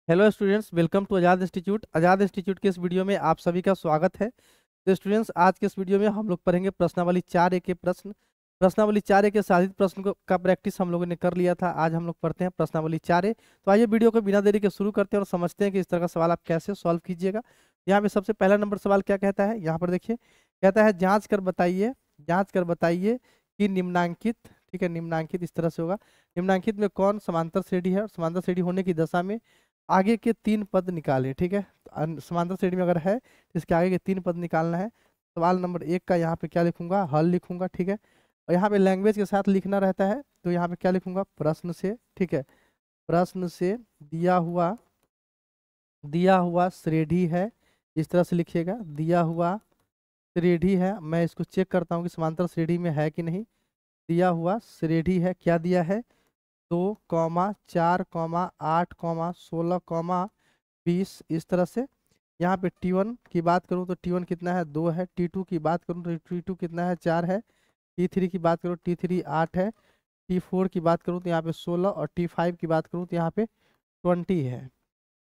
Hello students, welcome to Azad institute. Azad institute के इस video में आप सभी का स्वागत है। तो स्टूडेंट्स, आज के इस वीडियो में हम लोग पढ़ेंगे प्रश्नावली 4A के प्रश्न। प्रश्नावली 4A के साधित प्रश्न का प्रैक्टिस हम लोगों ने कर लिया था। आज हम लोग पढ़ते हैं प्रश्नावली 4A। तो आइए वीडियो को बिना देरी के शुरू करते हैं और समझते हैं कि इस तरह का सवाल आप कैसे सॉल्व कीजिएगा। यहाँ पे सबसे पहला नंबर सवाल क्या कहता है, यहाँ पर देखिए, कहता है जाँच कर बताइए कि निम्नांकित, ठीक है, निम्नांकित इस तरह से होगा, निम्नांकित में कौन समांतर श्रेणी है और समांतर श्रेणी होने की दशा में आगे के 3 पद निकालें। ठीक है, तो समांतर श्रेणी में अगर है तो इसके आगे के 3 पद निकालना है। सवाल नंबर 1 का यहाँ पे क्या लिखूंगा, हल लिखूंगा। ठीक है, और यहाँ पे लैंग्वेज के साथ लिखना रहता है, तो यहाँ पे क्या लिखूंगा, प्रश्न से। ठीक है, प्रश्न से दिया हुआ श्रेणी है, इस तरह से लिखिएगा, दिया हुआ श्रेणी है। मैं इसको चेक करता हूँ कि समांतर श्रेणी में है कि नहीं। दिया हुआ श्रेणी है, क्या दिया है, 2, 4, 8, 20, इस तरह से। यहाँ पे T1 की बात करूँ तो T1 कितना है, 2 है। T2 की बात करूँ तो T2 कितना है, 4 है। T3 की बात करूँ, T3 8 है। T4 की बात करूँ तो यहाँ पे 16, और T5 की बात करूँ तो यहाँ पे 20 है।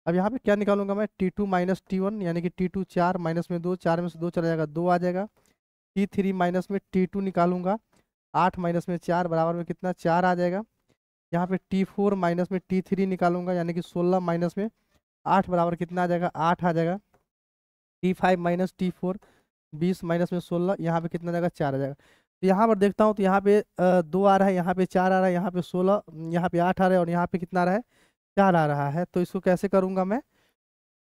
अब यहाँ पे क्या निकालूंगा मैं, T2 माइनस T1, यानी कि T2 4 माइनस में 2, 4 में से 2 चला जाएगा, 2 आ जाएगा। T3 माइनस में T2 निकालूंगा, 8 माइनस में 4 बराबर में कितना, 4 आ जाएगा। यहाँ पे T4 माइनस में T3 निकालूंगा, यानी कि 16 माइनस में 8 बराबर कितना आ जाएगा, 8 आ जाएगा। T5 माइनस T4, 20 माइनस में 16, यहाँ पे कितना आ जाएगा, 4 आ जाएगा। तो यहाँ पर देखता हूँ तो यहाँ पे 2 आ रहा है, यहाँ पे 4 आ रहा है, यहाँ पे 16, यहाँ पे 8 आ रहा है, और यहाँ पे कितना आ रहा है, 4 आ रहा है। तो इसको कैसे करूँगा मैं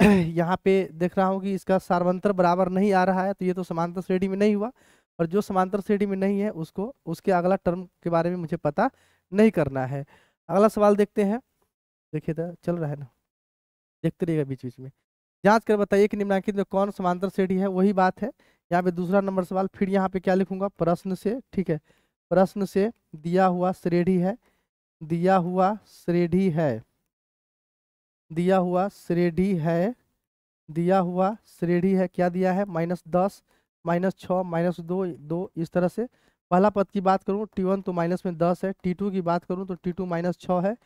यहाँ पे देख रहा हूँ कि इसका सार्वंतर बराबर नहीं आ रहा है, तो ये तो समांतर श्रेणी में नहीं हुआ। और जो समांतर श्रेणी में नहीं है उसको, उसके अगला टर्म के बारे में मुझे पता नहीं करना है। अगला सवाल देखते हैं। देखिए तो चल रहा है ना, देखते रहिएगा बीच बीच में। जांच कर बताइए कि निम्नलिखित में कौन समांतर श्रेणी है, वही बात है। यहाँ पे दूसरा नंबर सवाल, फिर यहाँ पे क्या लिखूंगा, प्रश्न से। ठीक है, प्रश्न से दिया हुआ श्रेणी है, दिया हुआ श्रेणी है, दिया हुआ श्रेणी है, दिया हुआ श्रेणी है, क्या दिया है, -10, -6, -2, 2, इस तरह से। पहला पद की बात करूँ, T1 तो माइनस में 10 है। T2 की बात करूँ तो T2 -6 है।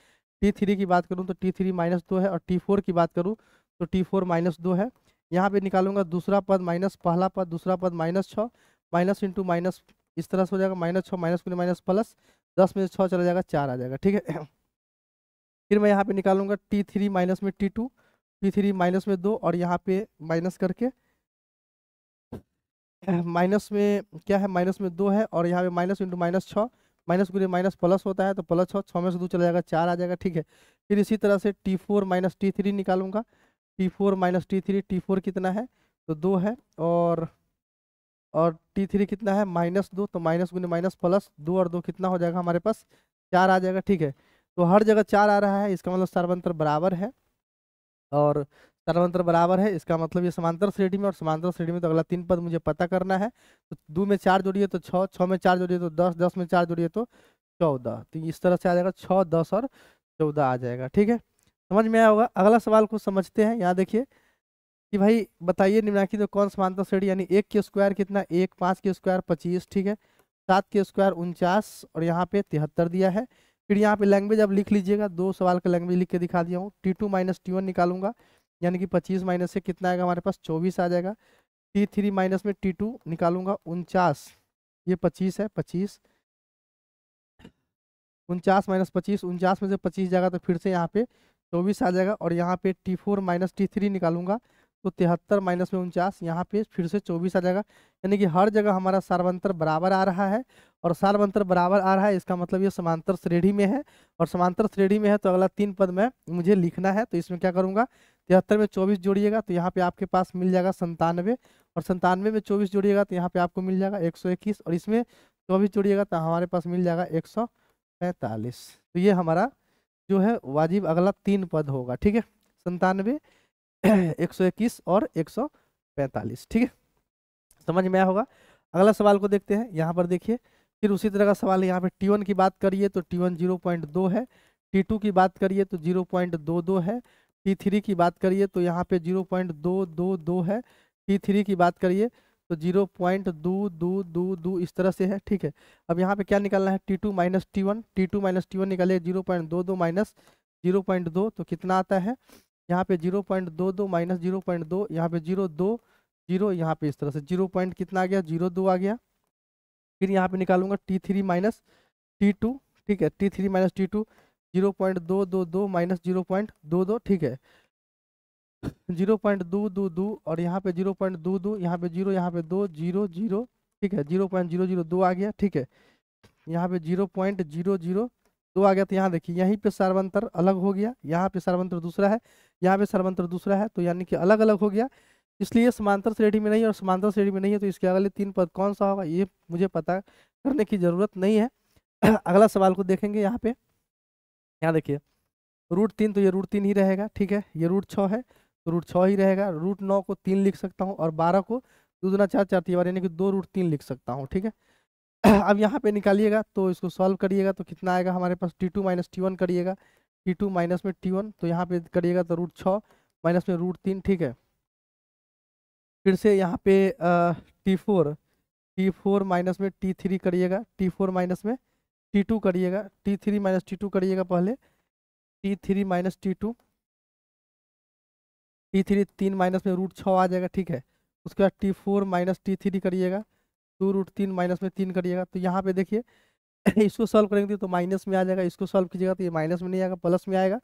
T3 की बात करूँ तो T3 -2 है। और T4 की बात करूँ तो T4 -2 है। यहाँ पे निकालूंगा दूसरा पद माइनस पहला पद, दूसरा पद -6, माइनस इंटू माइनस, इस तरह से हो जाएगा, -6 माइनस में माइनस प्लस, 10 में से 6 चला जाएगा, 4 आ जाएगा। ठीक है फिर मैं यहाँ पे निकालूंगा T3 माइनस में T2, T3 माइनस में 2, और यहाँ पे माइनस करके माइनस में क्या है, माइनस में 2 है, और यहाँ पे माइनस इंटू माइनस 6, माइनस गुणे माइनस प्लस होता है, तो प्लस 6, 6 में से 2 चला जाएगा, 4 आ जाएगा। ठीक है, फिर इसी तरह से T4 माइनस T3 निकालूंगा, T4 माइनस T3, T4 कितना है, तो 2 है, और T3 कितना है, -2, तो माइनस गुणे माइनस प्लस, 2 और 2 कितना हो जाएगा हमारे पास, 4 आ जाएगा। ठीक है, तो हर जगह 4 आ रहा है, इसका मतलब सर्वांतर बराबर है। और समांतर बराबर है, इसका मतलब ये समांतर श्रेणी में, और समांतर श्रेणी में तो अगला 3 पद मुझे पता करना है। तो 2 में 4 जोड़िए तो 6, 6 में 4 जोड़िए तो 10, 10 में 4 जोड़िए तो 14। तो इस तरह से आ जाएगा, 6, 10 और 14 आ जाएगा। ठीक है, समझ में आया होगा। अगला सवाल को समझते हैं। यहाँ देखिए कि भाई बताइए निम्नलिखित में कौन समांतर श्रेणी, यानी 1 के स्क्वायर कितना, 1, 5 के स्क्वायर 25, ठीक है, 7 के स्क्वायर 49, और यहाँ पे 73 दिया है। फिर यहाँ पे लैंग्वेज अब लिख लीजिएगा, 2 सवाल का लैंग्वेज लिख के दिखा दिया हूँ। T2 माइनस T1 निकालूंगा, यानी कि 25 माइनस से कितना आएगा हमारे पास, 24 आ जाएगा। T3 माइनस में T2 निकालूंगा, 49, ये 25 है, 25, 49 माइनस 25, 49 में से 25 जाएगा तो फिर से यहाँ पे 24 आ जाएगा। और यहाँ पे T4 माइनस T3 निकालूंगा तो 73 माइनस में 49, यहाँ पे फिर से 24 आ जाएगा। यानी कि हर जगह हमारा सार्वंतर बराबर आ रहा है, और सार्वंतर बराबर आ रहा है, इसका मतलब ये समांतर श्रेणी में है। और समांतर श्रेणी में है तो अगला 3 पद में मुझे लिखना है। तो इसमें क्या करूंगा, 73 में 24 जोड़िएगा तो यहाँ पे आपके पास मिल जाएगा 97, और 97 में 24 जोड़िएगा तो यहाँ पे आपको मिल जाएगा 121, और इसमें 24 जोड़िएगा तो हमारे पास मिल जाएगा 145। तो ये हमारा जो है वाजिब अगला 3 पद होगा। ठीक है, 97, 121 और 145। ठीक है, समझ में आया होगा। अगला सवाल को देखते हैं। यहाँ पर देखिए, फिर उसी तरह का सवाल है। यहाँ पे T1 की बात करिए तो T1 0.2 है। T2 की बात करिए तो 0.22 है। T3 की बात करिए तो यहाँ पे 0.222 है। T3 की बात करिए तो 0.2222 इस तरह से है। ठीक है, अब यहाँ पे क्या निकालना है, T2 minus T1, T2 minus T1 निकालिए, 0.22 माइनस 0.2 तो कितना आता है, यहाँ पे 0.22 माइनस 0.2, यहाँ पे 0.20, यहाँ पे इस तरह से 0 पॉइंट कितना आ गया, 0.2 आ गया। फिर यहाँ पे निकालूंगा T3 माइनस T2, ठीक है, T3 माइनस T2 0.222 माइनस 0.22, ठीक है, 0.222 और यहाँ पे 0.22, यहाँ पे 0, यहाँ पे 2, 0 0, ठीक है, 0.002 आ गया, ठीक है, यहाँ पे 0.002 आ गया। तो यहाँ देखिए यहीं पे सर्वंतर अलग हो गया, यहाँ पे सर्वंतर दूसरा है, यहाँ पे सर्वंतर दूसरा है, तो यानी कि अलग अलग हो गया, इसलिए समांतर श्रेणी में नहीं और समांतर श्रेणी में नहीं है। तो इसके अगले 3 पद कौन सा होगा ये मुझे पता करने की जरूरत नहीं है। अगला सवाल को देखेंगे यहाँ पे। यहाँ देखिए √3, तो ये √3 ही रहेगा, ठीक है, ये √6 है तो √6 ही रहेगा। √9 को 3 लिख सकता हूँ और 12 को 2 दूना 4, 4 तीन यानी कि 2√3 लिख सकता हूँ, ठीक है। अब यहाँ पे निकालिएगा तो इसको सॉल्व करिएगा तो कितना आएगा हमारे पास, T2 माइनस T1 करिएगा, T2 माइनस में T1, तो यहाँ पे करिएगा तो √6 माइनस में √3, ठीक है। फिर से यहाँ पे T4 माइनस में T3 करिएगा, T4 माइनस में T2 करिएगा, T3 माइनस T2 करिएगा पहले, T3 minus T2, T3 3 minus में √6 आ जाएगा, ठीक है। उसके बाद T4 माइनस T3 करिएगा, 2√3 माइनस में 3 करिएगा। तो यहाँ पे देखिए इसको सॉल्व करेंगे तो माइनस में आ जाएगा, इसको सॉल्व कीजिएगा तो ये माइनस में नहीं आएगा, प्लस में आएगा।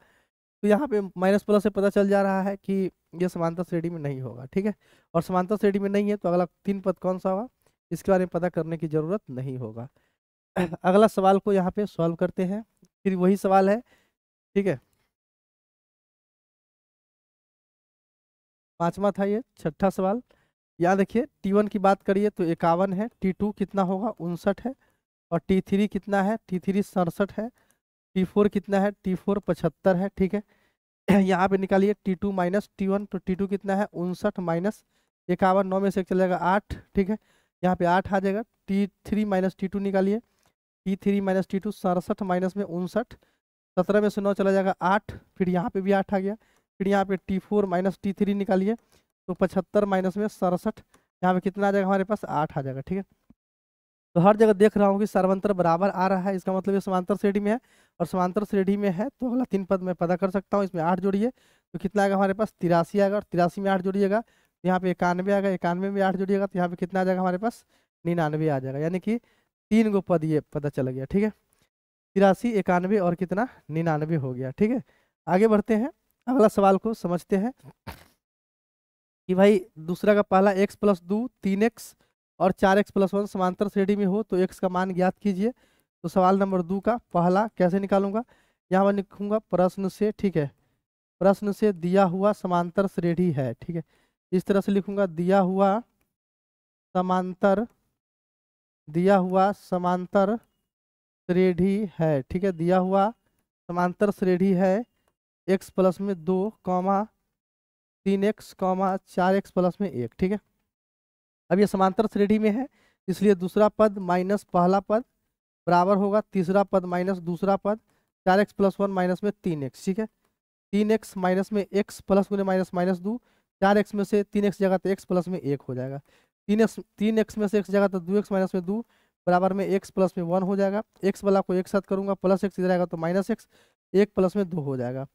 तो यहाँ पे माइनस प्लस से पता चल जा रहा है कि ये समांतर श्रेणी में नहीं होगा, ठीक है। और समांतर श्रेणी में नहीं है तो अगला 3 पद कौन सा होगा इसके बारे में पता करने की जरूरत नहीं होगा। अगला सवाल को यहाँ पे सॉल्व करते हैं, फिर वही सवाल है, ठीक है, 5वां था ये, 6ठा सवाल। यहाँ देखिए T1 की बात करिए तो 51 है, T2 कितना होगा 59 है, और T3 कितना है, T3 67 है, T4 कितना है, T4 75 है, ठीक है। यहाँ पे निकालिए T2 माइनस T1, तो T2 कितना है 59 माइनस 51, 9 में से 1 चला जाएगा 8, ठीक है, यहाँ पे 8 आ जाएगा। T3 माइनस T2 निकालिए, T3 माइनस T2 67 माइनस में 59, 17 में से 9 चला जाएगा 8, फिर यहाँ पे भी 8 आ गया। फिर यहाँ पे T4 माइनस T3 निकालिए तो 75 माइनस में 67, यहाँ पे कितना आ जाएगा हमारे पास 8 आ जाएगा, ठीक है। तो हर जगह देख रहा हूँ कि सर्वंतर बराबर आ रहा है, इसका मतलब ये समांतर श्रेणी में है, और समांतर श्रेणी में है तो अगला 3 पद मैं पता कर सकता हूँ। इसमें 8 जोड़िए तो कितना आएगा हमारे पास 83 आएगा, और 83 में 8 जोड़िएगा तो यहाँ पे 91 आएगा, 91 में 8 जोड़िएगा तो यहाँ पे कितना आ जाएगा हमारे पास 99 आ जाएगा, यानी कि 3 गो पद ये पता चल गया, ठीक है। 83, 91 और कितना 99 हो गया, ठीक है। आगे बढ़ते हैं, अगला सवाल को समझते हैं कि भाई दूसरा का पहला x प्लस 2 3x और 4x प्लस 1 समांतर श्रेणी में हो तो x का मान ज्ञात कीजिए। तो सवाल नंबर 2 का पहला कैसे निकालूंगा, यहाँ मैं लिखूंगा प्रश्न से, ठीक है, प्रश्न से दिया हुआ समांतर श्रेणी है, ठीक है, इस तरह से लिखूंगा, दिया हुआ समांतर श्रेणी है, ठीक है, दिया हुआ समांतर श्रेणी है x प्लस में 2 3x 4x प्लस में 1, ठीक है। अब ये समांतर श्रेणी में है इसलिए दूसरा पद माइनस पहला पद बराबर होगा तीसरा पद माइनस दूसरा पद, 4x प्लस 1 माइनस में 3x, ठीक है, 3x माइनस में x प्लस गुने माइनस माइनस 2, 4x में से 3x जगह तो x प्लस में 1 हो जाएगा, 3x में से x जगह तो 2x माइनस में 2 बराबर में x प्लस में 1 हो जाएगा। x वाला को एक साथ करूंगा प्लस x इधर आएगा तो माइनस x, 1 प्लस में 2 हो जाएगा,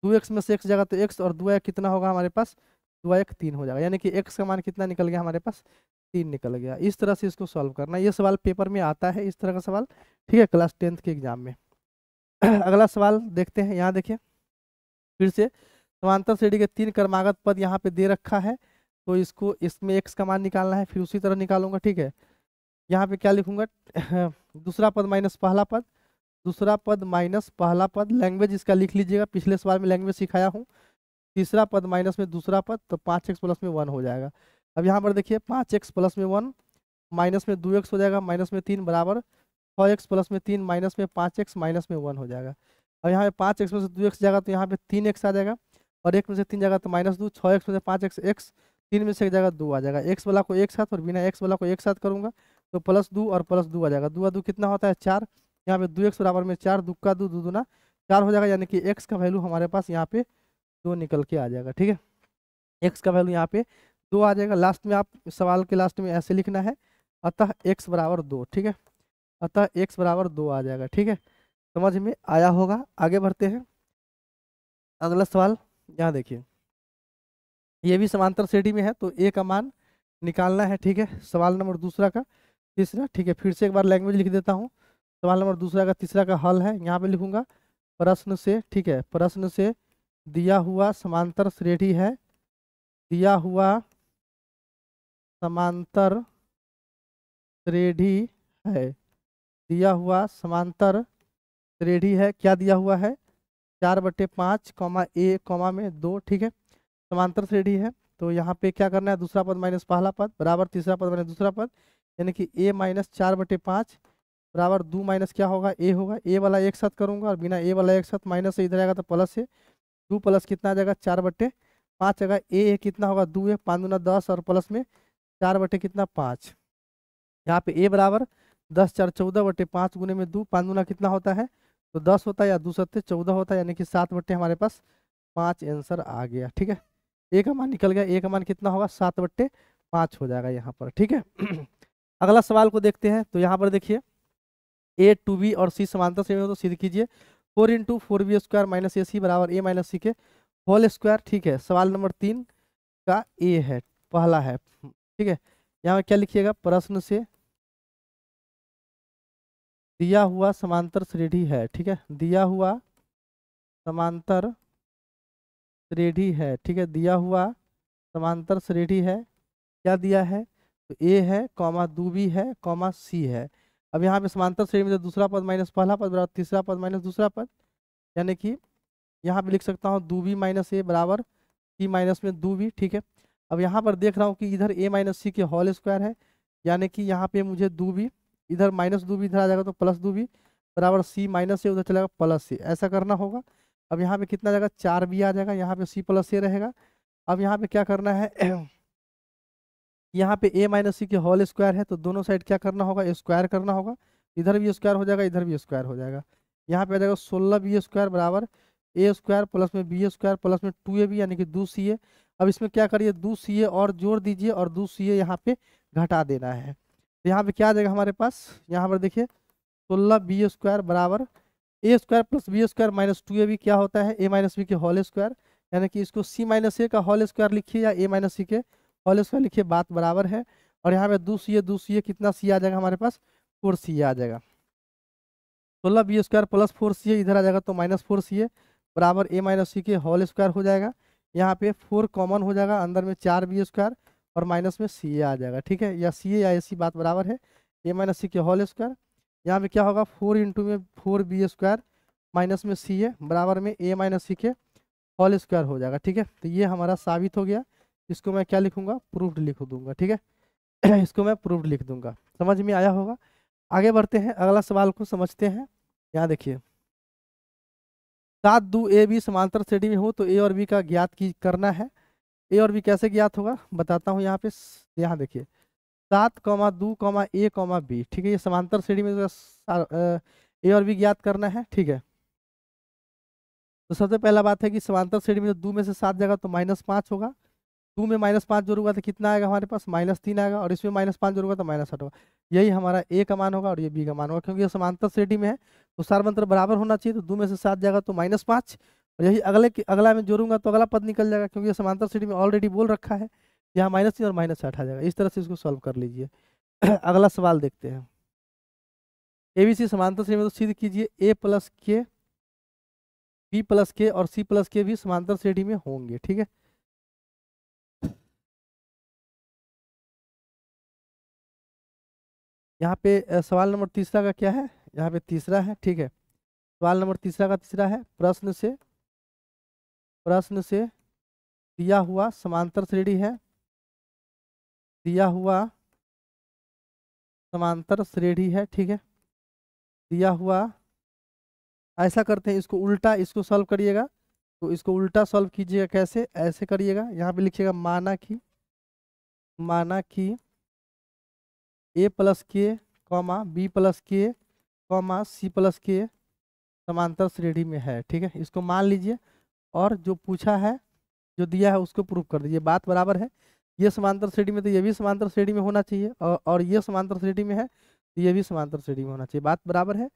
2x में से x जगह तो x और 2 कितना होगा हमारे पास 2 3 हो जाएगा, यानी कि x का मान कितना निकल गया हमारे पास 3 निकल गया। इस तरह से इसको सॉल्व करना, ये सवाल पेपर में आता है इस तरह का सवाल, ठीक है, क्लास 10th के एग्जाम में। अगला सवाल देखते हैं, यहाँ देखिए फिर से समांतर श्रेणी के 3 क्रमागत पद यहाँ पे दे रखा है तो इसको इसमें x का मान निकालना है, फिर उसी तरह निकालूंगा, ठीक है। यहाँ पे क्या लिखूंगा दूसरा पद माइनस पहला पद, दूसरा पद माइनस पहला पद, लैंग्वेज इसका लिख लीजिएगा, पिछले सवाल में लैंग्वेज सिखाया हूँ, तीसरा पद माइनस में दूसरा पद तो 5x प्लस में 1 हो जाएगा। अब यहाँ पर देखिए 5x प्लस में 1 माइनस में 2x हो जाएगा, माइनस में 3 बराबर 6x प्लस में 3 माइनस में 5x माइनस में 1 हो जाएगा। अब यहाँ पे 5x में से 2x जाएगा तो यहाँ पे 3x आ जाएगा, और 1 में से 3 जाएगा तो -2, 6x में से 5x x, 3 में से एक जाएगा 2 आ जाएगा, x वाला को एक साथ और बिना x वाला को एक साथ करूंगा तो +2 और +2 आ जाएगा, 2 और 2 कितना होता है 4, यहाँ पे 2x बराबर में 4, 2 का 2, 2 दूना 4 हो जाएगा, यानी कि x का वैल्यू हमारे पास यहाँ पे 2 निकल के आ जाएगा, ठीक है, x का वैल्यू यहाँ पे 2 आ जाएगा। लास्ट में आप सवाल के लास्ट में ऐसे लिखना है, अतः x बराबर 2, ठीक है, अतः x बराबर 2 आ जाएगा, ठीक है, समझ में आया होगा। आगे बढ़ते हैं, अगला सवाल यहाँ देखिए ये भी समांतर श्रेणी में है, तो ए का मान निकालना है। ठीक है, सवाल नंबर दूसरा का तीसरा। ठीक है, फिर से एक बार लैंग्वेज लिख देता हूँ। सवाल नंबर दूसरा का तीसरा का हल है, यहाँ पे लिखूंगा प्रश्न से। ठीक है, प्रश्न से दिया हुआ समांतर श्रेणी है, दिया हुआ समांतर श्रेणी है, दिया हुआ समांतर श्रेणी है। क्या दिया हुआ है? 4/5 कॉमा ए कॉमा में 2। ठीक है, समांतर श्रेणी है, तो यहाँ पे क्या करना है, दूसरा पद माइनस पहला पद बराबर तीसरा पद माइनस दूसरा पद, यानी कि a माइनस 4/5 बराबर 2 माइनस क्या होगा, a होगा। a वाला एक साथ करूंगा और बिना a वाला एक साथ माइनस से इधर आएगा तो प्लस है। 2 प्लस कितना आ जाएगा, 4/5 आएगा। a कितना होगा, 2 है, 5 दूना 10 और प्लस में 4 कितना 5। यहाँ पे a बराबर 10 4 14/5 गुने में 2, 5 दूना कितना होता है, तो 10 होता है, या 2 सत्ते 14 होता है, यानी कि 7 हमारे पास 5 आंसर आ गया। ठीक है, ए का मान निकल गया, ए का मान कितना होगा, 7/5 हो जाएगा यहाँ पर। ठीक है अगला सवाल को देखते हैं। तो यहाँ पर देखिए ए टू बी और सी समांतर श्रेणी में, तो सिद्ध कीजिए 4 × 4b² माइनस AC बराबर a माइनस सी के होल स्क्वायर। ठीक है, सवाल नंबर 3 का ए है, पहला है। ठीक है, यहाँ पे क्या लिखिएगा, प्रश्न से दिया हुआ समांतर श्रेणी है। ठीक है, दिया हुआ समांतर श्रेणी है। ठीक है, दिया हुआ समांतर श्रेणी है, क्या दिया है, तो ए है कॉमा 2b है कॉमा सी है। अब यहाँ पे समांतर श्रेणी में तो दूसरा पद माइनस पहला पद बराबर तीसरा पद माइनस दूसरा पद, यानी कि यहाँ पे लिख सकता हूँ 2b माइनस ए बराबर सी माइनस में 2b। ठीक है, अब यहाँ पर देख रहा हूँ कि इधर a माइनस सी के होल स्क्वायर है, यानी कि यहाँ पे मुझे 2b इधर माइनस 2b इधर आ जाएगा तो प्लस 2b बराबर सी माइनस से उधर चलेगा प्लस सी, ऐसा करना होगा। अब यहाँ पे कितना आ जाएगा, 4b आ जाएगा, यहाँ पे सी प्लस ए रहेगा। अब यहाँ पे क्या करना है यहाँ पे a माइनस सी के होल स्क्वायर है, तो दोनों साइड क्या करना होगा, स्क्वायर करना होगा। इधर भी स्क्वायर हो जाएगा, इधर भी स्क्वायर हो जाएगा। यहाँ पे आ जाएगा 16b² बराबर a² प्लस में b² प्लस में 2ab यानी कि 2ca। अब इसमें क्या करिए, 2ca और जोड़ दीजिए और 2ca यहाँ पे घटा देना है। तो यहाँ पे क्या आ जाएगा हमारे पास, यहाँ पर देखिए 16b² बराबर a² plus b² minus 2ab क्या होता है, a माइनस बी के होल स्क्वायर, यानी कि इसको c माइनस ए का होल स्क्वायर लिखिए या a माइनस सी के होल स्क्वायर लिखिए, बात बराबर है। और यहाँ पे 2ca कितना c आ जाएगा हमारे पास, 4ca आ जाएगा। 16b² प्लस 4ca इधर आ जाएगा तो माइनस 4ca बराबर a माइनस सी के होल स्क्वायर हो जाएगा। यहाँ पे 4 कॉमन हो जाएगा, अंदर में 4b² और माइनस में ca आ जाएगा। ठीक है, या ca या ac बात बराबर है, a माइनस सी के होल स्क्वायर। यहाँ पे क्या होगा, 4 × में 4b² माइनस में ca बराबर में a माइनस सी के होल स्क्वायर हो जाएगा। ठीक है, तो ये हमारा साबित हो गया। इसको मैं क्या लिखूंगा, प्रूफ्ड लिख दूंगा। ठीक है इसको मैं प्रूफ्ड लिख दूंगा, समझ में आया होगा। आगे बढ़ते हैं, अगला सवाल को समझते हैं। यहाँ देखिए 7 2 ए बी समांतर श्रेणी में हो तो ए और बी का ज्ञात की करना है। ए और बी कैसे ज्ञात होगा बताता हूँ। यहाँ पे यहाँ देखिए 7,2,a,b। ठीक है, ये समांतर श्रेणी में ए और बी ज्ञात करना है। ठीक है, तो सबसे पहला बात है कि समांतर श्रेणी में 2 में से 7 जाएगा तो -5 होगा। 2 में -5 जोड़ूंगा तो कितना आएगा हमारे पास, -3 आएगा, और इसमें -5 जोड़ूंगा तो -8 होगा। यही हमारा ए का मान होगा और ये बी का मान होगा, क्योंकि ये समांतर श्रेणी में है तो सार्वत्र बराबर होना चाहिए। तो 2 में से 7 जाएगा तो -5, और यही अगला में जोड़ूंगा तो अगला पद निकल जाएगा, क्योंकि ये समांतर श्रेणी में ऑलरेडी बोल रखा है। यहाँ -3 और -8 आ जाएगा। इस तरह से इसको सॉल्व कर लीजिए अगला सवाल देखते हैं। एबीसी समांतर श्रेणी में तो सिद्ध कीजिए a प्लस के b प्लस के और c प्लस के भी समांतर श्रेणी में होंगे। ठीक है, यहाँ पे सवाल नंबर तीसरा का क्या है, यहाँ पे तीसरा है। ठीक है, सवाल नंबर तीसरा का तीसरा है, प्रश्न से दिया हुआ समांतर श्रेणी है, दिया हुआ समांतर श्रेणी है। ठीक है, दिया हुआ, ऐसा करते हैं इसको उल्टा, इसको सॉल्व करिएगा तो इसको उल्टा सॉल्व कीजिएगा। कैसे, ऐसे करिएगा, यहाँ पे लिखिएगा माना कि a प्लस के कॉमा b प्लस के कॉमा c प्लस के समांतर श्रेणी में है। ठीक है, इसको मान लीजिए और जो पूछा है, जो दिया है उसको प्रूव कर दीजिए, बात बराबर है। ये समांतर श्रेणी में तो ये भी समांतर श्रेणी में होना चाहिए, और ये समांतर श्रेणी में है तो ये भी समांतर श्रेणी में होना चाहिए, बात बराबर है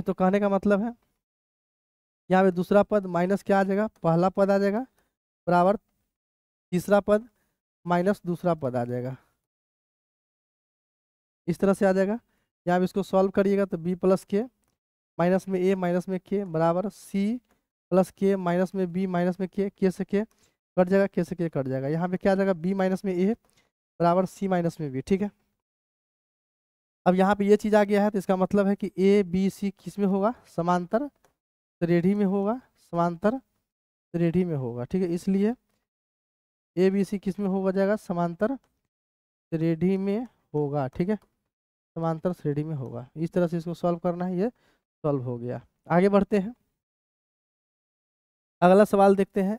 तो कहने का मतलब है यहाँ पे दूसरा पद माइनस क्या आ जाएगा, पहला पद आ जाएगा, बराबर तीसरा पद माइनस दूसरा पद आ जाएगा, इस तरह से आ जाएगा। यहाँ पे इसको सॉल्व करिएगा तो बी प्लस के माइनस में ए माइनस में के बराबर सी प्लस के माइनस में बी माइनस में के से के कट जाएगा, के से के कट जाएगा। यहाँ पे क्या आ जाएगा, बी माइनस में ए बराबर सी माइनस में बी, ठीक है। अब यहाँ पे ये चीज़ आ गया है तो इसका मतलब है कि ए बी सी किस में होगा, समांतर श्रेणी में होगा, समांतर श्रेणी में होगा, ठीक है। इसलिए ए बी सी किस में हो जाएगा, समांतर श्रेणी में होगा, ठीक है, समांतर श्रेणी में होगा। इस तरह से इसको सॉल्व करना है, ये सॉल्व हो गया। आगे बढ़ते हैं, अगला सवाल देखते हैं।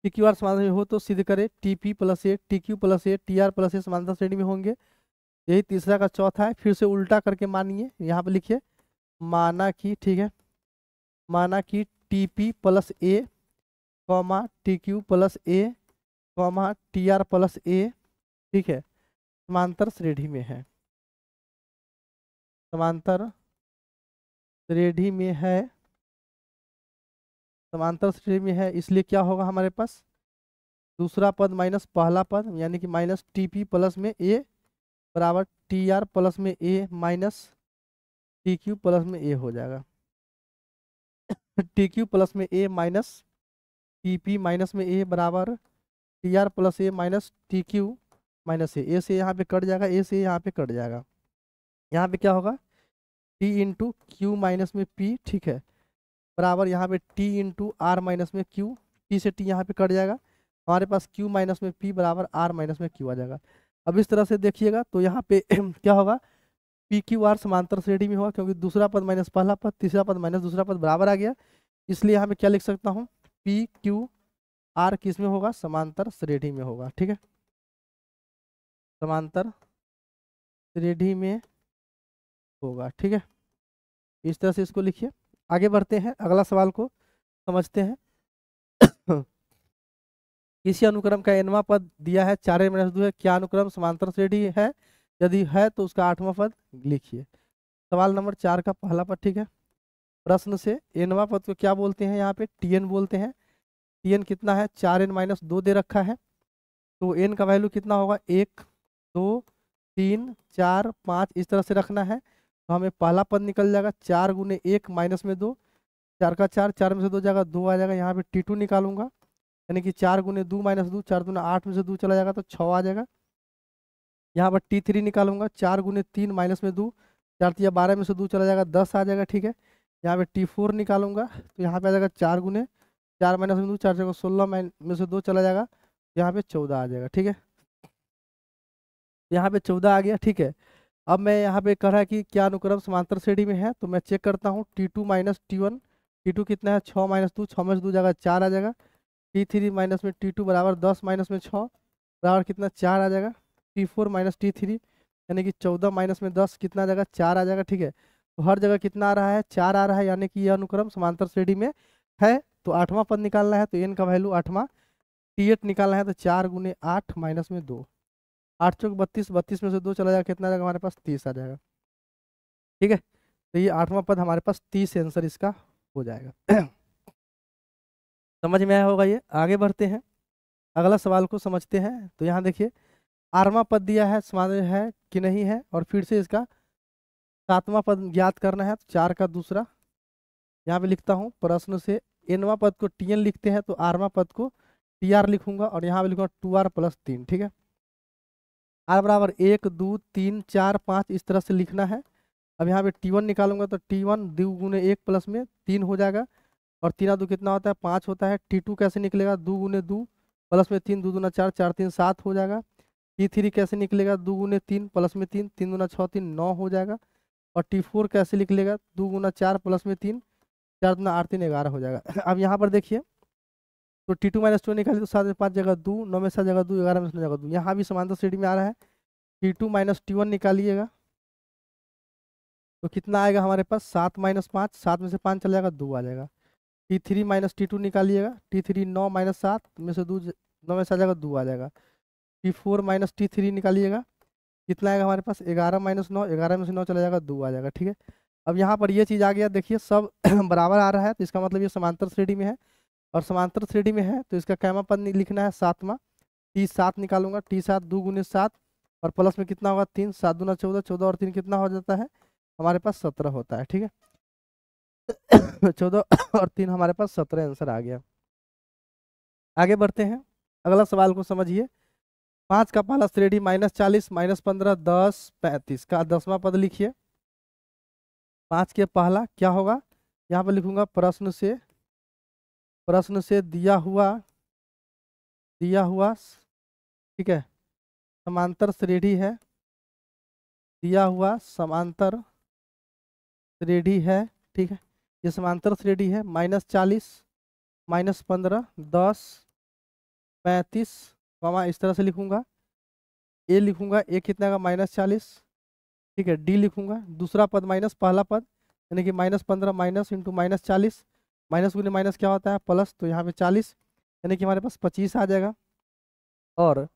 पी क्यू आर समांतर हो तो सिद्ध करें T P plus A T Q plus A T R plus A समांतर श्रेणी में होंगे। यही तीसरा का चौथा है। फिर से उल्टा करके मानिए, यहाँ पे लिखिए माना कि, ठीक है, माना कि टी पी प्लस ए कॉमा टी क्यू प्लस ए कॉमा टी आर प्लस ए, ठीक है, समांतर श्रेणी में है, समांतर श्रेणी में है, समांतर श्रेणी में है। इसलिए क्या होगा हमारे पास, दूसरा पद माइनस पहला पद, यानी कि माइनस टी पी प्लस में ए बराबर टी आर प्लस में ए माइनस टी क्यू प्लस में ए हो जाएगा। टी क्यू प्लस में ए माइनस टी पी माइनस में ए बराबर टी आर प्लस ए माइनस टी क्यू माइनस ए से यहाँ पे कट जाएगा, ए से यहाँ पे कट जाएगा। यहाँ पे क्या होगा, टी इंटू क्यू माइनस में पी, ठीक है, बराबर यहाँ पे टी इंटू आर माइनस में क्यू, टी से टी यहाँ पे कट जाएगा, हमारे पास क्यू माइनस में पी बराबर आर माइनस में क्यू आ जाएगा। अब इस तरह से देखिएगा तो यहाँ पे क्या होगा, पी क्यू आर समांतर श्रेणी में होगा, क्योंकि दूसरा पद माइनस पहला पद, तीसरा पद माइनस दूसरा पद बराबर आ गया। इसलिए यहाँ पे क्या लिख सकता हूँ, पी क्यू आर किस में होगा, समांतर श्रेणी में होगा, ठीक है, समांतर श्रेणी में होगा, ठीक है। इस तरह से इसको लिखिए। आगे बढ़ते हैं, अगला सवाल को समझते हैं। किसी अनुक्रम का nवां पद दिया है 4n-2 है, क्या अनुक्रम समांतर श्रेणी है, यदि है तो उसका 8वां पद लिखिए। सवाल नंबर 4 का पहला पद, ठीक है। प्रश्न से nवां पद को क्या बोलते हैं, यहाँ पे tn बोलते हैं। tn कितना है, 4n-2 दे रखा है, तो n का वैल्यू कितना होगा, 1 2 3 4 5 इस तरह से रखना है। तो हमें पहला पद निकल जाएगा 4 गुने 1 माइनस में 2, 4 का 4, 4 में से 2 जाएगा 2 आ जाएगा। यहाँ पे T2 निकालूंगा, यानी कि 4 गुने 2 माइनस 2, 4 दूना 8 में से 2 चला जाएगा तो 6 आ जाएगा। यहाँ पर T3 निकालूंगा, 4 गुने 3 माइनस में 2, 4 3 12 में से 2 चला जाएगा 10 आ जाएगा, ठीक है। यहाँ पे T4 निकालूंगा तो यहाँ पे आ जाएगा 4 गुने 4 माइनस में 2, 4 जगह 16 में से 2 चला जाएगा, यहाँ पे 14 आ जाएगा, ठीक है। यहाँ पे 14 आ गया, ठीक है। अब मैं यहाँ पे कह रहा है कि क्या अनुक्रम समांतर श्रेणी में है, तो मैं चेक करता हूँ T2 माइनस T1, T2 कितना है 6 माइनस 2, 6 में से 2 जाएगा 4 आ जाएगा। T3 माइनस में T2 बराबर 10 माइनस में 6 बराबर कितना 4 आ जाएगा। T4 माइनस T3 यानी कि 14 माइनस में 10 कितना आ जाएगा 4 आ जाएगा, ठीक है। तो हर जगह कितना आ रहा है, 4 आ रहा है, यानी कि यह अनुक्रम समांतर श्रेणी में है। तो 8वां पद निकालना है, तो n का वैल्यू 8वां T8 निकालना है, तो 4 गुने 8 माइनस में 2, 8 चौक 32, 32 में से 2 चला जाएगा, कितना आ जाएगा हमारे पास 30 आ जाएगा, ठीक है। तो ये 8वां पद हमारे पास 30 आंसर इसका हो जाएगा। समझ में आया होगा ये। आगे बढ़ते हैं, अगला सवाल को समझते हैं। तो यहाँ देखिए 8वां पद दिया है, समांतर है कि नहीं है, और फिर से इसका 7वां पद ज्ञात करना है, तो 4 का दूसरा यहाँ पे लिखता हूँ। प्रश्न से nवां पद को tn लिखते हैं, तो 8वां पद को tr लिखूंगा, और यहाँ पे लिखूंगा 2r प्लस 3, ठीक है। r बराबर 1 2 3 4 5 इस तरह से लिखना है। अब यहाँ पे T1 निकालूंगा, तो T1 2 गुने 1 प्लस में 3 हो जाएगा, और 3 2 कितना होता है 5 होता है। T2 कैसे निकलेगा, 2 गुने 2 प्लस में 3, 2 दूना 4, 4 3 7 हो जाएगा। T3 कैसे निकलेगा, 2 गुने 3 प्लस में 3, 3 दूना 6 3 9 हो जाएगा। और T4 कैसे निकलेगा, 2 गुना 4 प्लस में 3, 4 दूना 8 3 11 हो जाएगा। अब यहाँ पर देखिए, तो T2 माइनस 2 निकालिए, तो 7 में 5 जगह 2, 9 में 7 जगह 2, 11 में 7 जगह 2, यहाँ भी समांतर श्रेणी में आ रहा है। T2 माइनस T1 निकालिएगा, तो कितना आएगा हमारे पास 7 माइनस 5, 7 में से 5 चला जाएगा 2 आ जाएगा। T3 minus T2 निकालिएगा, T3 9 minus 7 में से 2, 9 में से आ जाएगा 2 आ जाएगा। T4 माइनस T3 निकालिएगा, कितना आएगा हमारे पास 11 माइनस 9, 11 में से 9 चला जाएगा 2 आ जाएगा, ठीक है। अब यहाँ पर ये चीज़ आ गया, देखिए सब बराबर आ रहा है, तो इसका मतलब ये समांतर श्रेणी में है, और समांतर श्रेणी में है तो इसका कैमा पद लिखना है सातवां। T7 निकालूंगा, T7 2 गुने 7, और प्लस में कितना होगा 3, 7 दूना 14, 14 और 3 कितना हो जाता है हमारे पास 17 होता है, ठीक है। 14 और 3 हमारे पास 17 आंसर आ गया। आगे बढ़ते हैं, अगला सवाल को समझिए। 5 का पहला श्रेणी -40 -15 10 35 का 10वां पद लिखिए। 5 के पहला क्या होगा, यहाँ पर लिखूंगा प्रश्न से दिया हुआ, ठीक है, समांतर श्रेणी है, दिया हुआ समांतर श्रेणी है, ठीक है। ये समांतर श्रेणी है, -40 -15 10 35, इस तरह से लिखूंगा। ए लिखूंगा, ए कितना का -40, ठीक है। डी लिखूंगा, दूसरा पद माइनस पहला पद, यानी कि -15 माइनस इंटू -40, माइनस गुने माइनस क्या होता है प्लस, तो यहाँ पे 40, यानी कि हमारे पास 25 आ जाएगा। और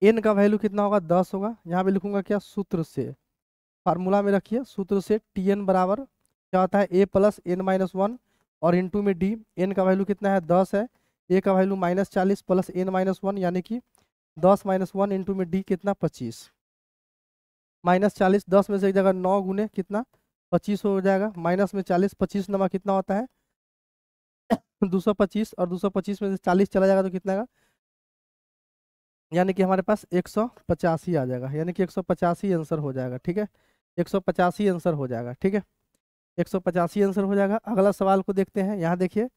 एन का वैल्यू कितना होगा 10 होगा। यहाँ पे लिखूंगा क्या, सूत्र से, फार्मूला में रखिए, सूत्र से Tn बराबर क्या होता है a प्लस n-1 और इंटू में d। n का वैल्यू कितना है 10 है, a का वैल्यू -40 प्लस n-1 यानी कि 10 - 1 इंटू में d कितना 25, -40 10 में से एक जगह 9 गुने कितना 25 हो जाएगा, माइनस में 40, 25 नमा कितना होता है 225, और 225 में से 40 चला जाएगा तो कितना का, यानी कि हमारे पास 185 आ जाएगा, यानी कि 185 आंसर हो जाएगा, ठीक है। 185 आंसर हो जाएगा, ठीक है, 185 आंसर हो जाएगा। अगला सवाल को देखते हैं, यहाँ देखिए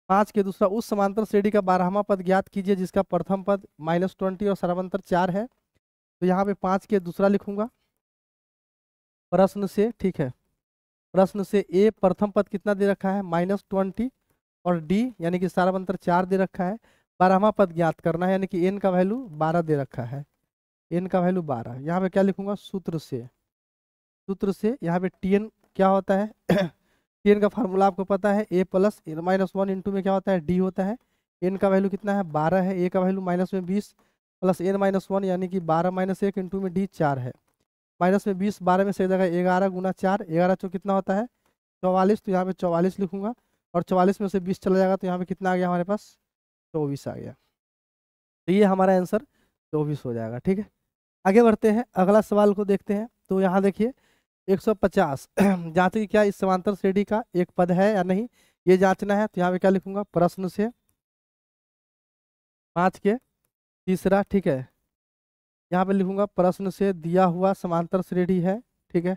5 के दूसरा, उस समांतर श्रेणी का 12वां पद ज्ञात कीजिए जिसका प्रथम पद -20 और सर्वांतर 4 है। तो यहाँ पे 5 के दूसरा लिखूंगा प्रश्न से, ठीक है। प्रश्न से ए प्रथम पद कितना दे रखा है -20, और डी यानी कि सर्वांतर 4 दे रखा है। 12वां पद ज्ञात करना है, यानी कि एन का वैल्यू 12 दे रखा है, एन का वैल्यू 12। यहाँ पे क्या लिखूंगा, सूत्र से यहाँ पे Tn क्या होता है Tn का फार्मूला आपको पता है, a प्लस n-1 इंटू में क्या होता है d होता है। n का वैल्यू कितना है 12 है, a का वैल्यू माइनस में 20 प्लस n-1 यानी कि 12 - 1 इंटू में d 4 है, माइनस में 20, 12 में से एक जगह 11 गुना 4, 11 चो कितना होता है 44, तो यहाँ पे 44 लिखूंगा, और 44 में से 20 चला जाएगा तो यहाँ पे कितना आ गया हमारे पास 24 आ गया। तो ये हमारा आंसर 24 हो जाएगा, ठीक है। आगे बढ़ते हैं, अगला सवाल को देखते हैं। तो यहाँ देखिए 150 जांचें कि क्या इस समांतर श्रेणी का एक पद है या नहीं, ये जांचना है। तो यहाँ पे क्या लिखूंगा, प्रश्न से 5 के तीसरा, ठीक है। यहाँ पे लिखूंगा प्रश्न से दिया हुआ समांतर श्रेणी है, ठीक है।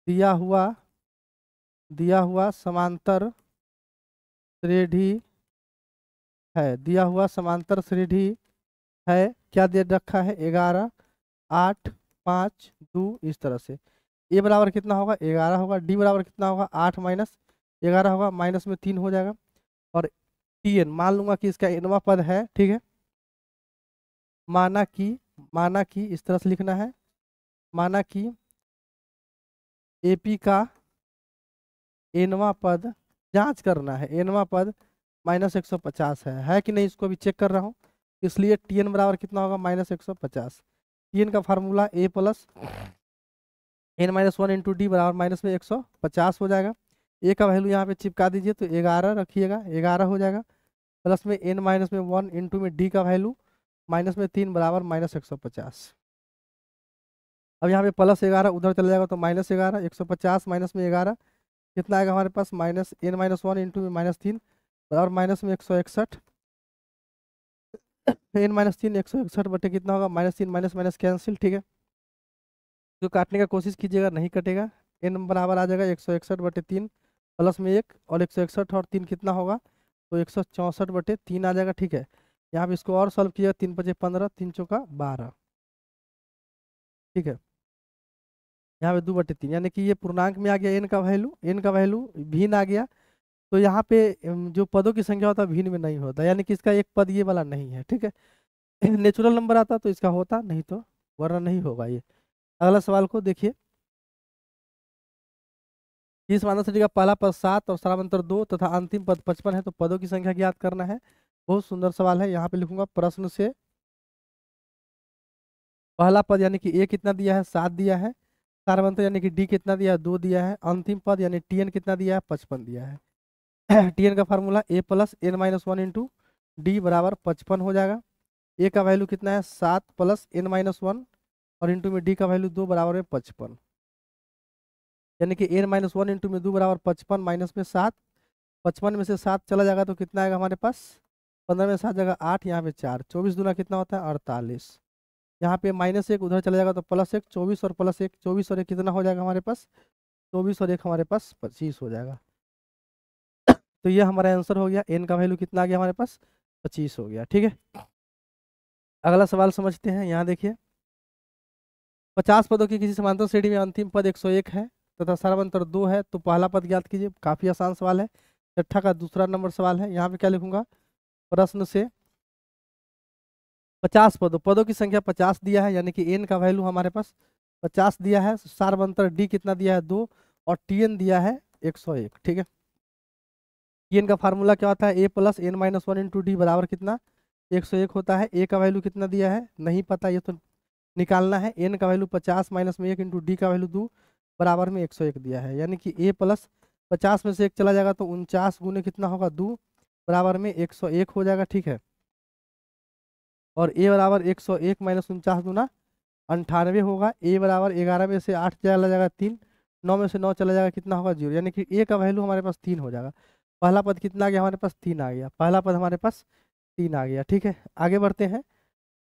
दिया हुआ समांतर श्रेणी है, दिया हुआ समांतर श्रेणी है, क्या दे रखा है 11 8 5 2, इस तरह से। ए बराबर कितना होगा 11 होगा, डी बराबर कितना होगा 8 माइनस 11 होगा, माइनस में 3 हो जाएगा, और Tn मान लूंगा कि इसका nवां पद है, ठीक है। माना कि इस तरह से लिखना है, माना कि AP का nवां पद जांच करना है, nवां पद -150 है कि नहीं, इसको भी चेक कर रहा हूँ। इसलिए Tn बराबर कितना होगा -150। Tn का formula a plus n-1 into D बराबर माइनस में 150 हो जाएगा। ए का वैल्यू यहाँ पे चिपका दीजिए, तो 11 रखिएगा, 11 हो जाएगा, प्लस में n-1 इंटू में डी का वैल्यू माइनस में 3 बराबर -150। अब यहाँ पे +11 उधर चला जाएगा तो -11, 150 माइनस में 11 कितना आएगा हमारे पास -n-1 इंटू में -3 बराबर माइनस में 161, n-3 161 बटे कितना होगा -3 माइनस माइनस कैंसिल, ठीक है। जो काटने का कोशिश कीजिएगा नहीं कटेगा। n बराबर आ जाएगा 161 बटे 3 प्लस में 1, और 161 और 3 कितना होगा तो 164 बटे 3 आ जाएगा, ठीक है। यहाँ पे इसको और सॉल्व कीजिएगा, 3 × 5 = 15, 3 × 4 = 12, ठीक है। यहाँ पे 2/3 यानी कि ये पूर्णांक में आ गया, n का वैल्यू भिन्न आ गया। तो यहाँ पे जो पदों की संख्या होता है भिन्न में नहीं होता, यानी कि इसका एक पद ये वाला नहीं है, ठीक है। नेचुरल नंबर आता तो इसका होता, नहीं तो वरना नहीं होगा ये। अगला सवाल को देखिए, इस समांतर श्रेणी का पहला पद 7 और सर्वांतर 2 तथा अंतिम पद 55 है, तो पदों की संख्या ज्ञात करना है। बहुत सुंदर सवाल है। यहाँ पे लिखूंगा प्रश्न से पहला पद यानी कि ए कितना दिया है 7 दिया है, सारवंतर यानी कि डी कितना दिया है, 2 दिया है। अंतिम पद यानी टी एन कितना दिया है, 55 दिया है। टी एन का formula A plus N minus one into D बराबर 55 हो जाएगा। ए का वैल्यू कितना है, 7 प्लस एन माइनस वन और इंटू में डी का वैल्यू 2 बराबर है 55, यानी कि एन माइनस वन इंटू में 2 बराबर 55 माइनस में 7, 55 में से 7 चला जाएगा तो कितना आएगा हमारे पास, 15 में 7 जगह 8, यहाँ पे 4, 24 दूना कितना होता है 48, यहाँ पे -1 उधर चला जाएगा तो +1, 24 और +1, 24 और 1 कितना हो जाएगा हमारे पास, 24 और 1 हमारे पास 25 हो जाएगा। तो ये हमारा आंसर हो गया, एन का वैल्यू कितना आ गया हमारे पास, 25 हो गया। ठीक है, अगला सवाल समझते हैं। यहाँ देखिए, 50 पदों की किसी समांतर श्रेणी में अंतिम पद 101 है तथा सारवंतर 2 है, तो पहला पद ज्ञात कीजिए। काफी आसान सवाल है। छठा का दूसरा नंबर सवाल है। यहाँ पे क्या लिखूंगा, प्रश्न से 50 पदों की संख्या 50 दिया है, यानी कि एन का वैल्यू हमारे पास 50 दिया है। सारवंतर डी कितना दिया है, 2, और टी एन दिया है 101। ठीक है, टी एन का फार्मूला क्या होता है, A plus N minus one into D बराबर कितना, 101 होता है। ए का वैल्यू कितना दिया है नहीं पता, ये तो निकालना है। एन का वैल्यू 50 माइनस में 1 इंटू डी का वैल्यू 2 बराबर में 101 दिया है, यानी कि ए प्लस 50 में से 1 चला जाएगा तो 49 गुने कितना होगा, 2 बराबर में 101 हो जाएगा। ठीक है, और ए बराबर 101 माइनस 49 दूना 98 होगा। ए बराबर 11 में से 8 चला जाएगा 3, 9 में से 9 चला जाएगा कितना होगा 0, यानी कि ए का वैल्यू हमारे पास 3 हो जाएगा। पहला पद कितना आ गया हमारे पास, 3 आ गया। पहला पद हमारे पास 3 आ गया। ठीक है, आगे बढ़ते हैं।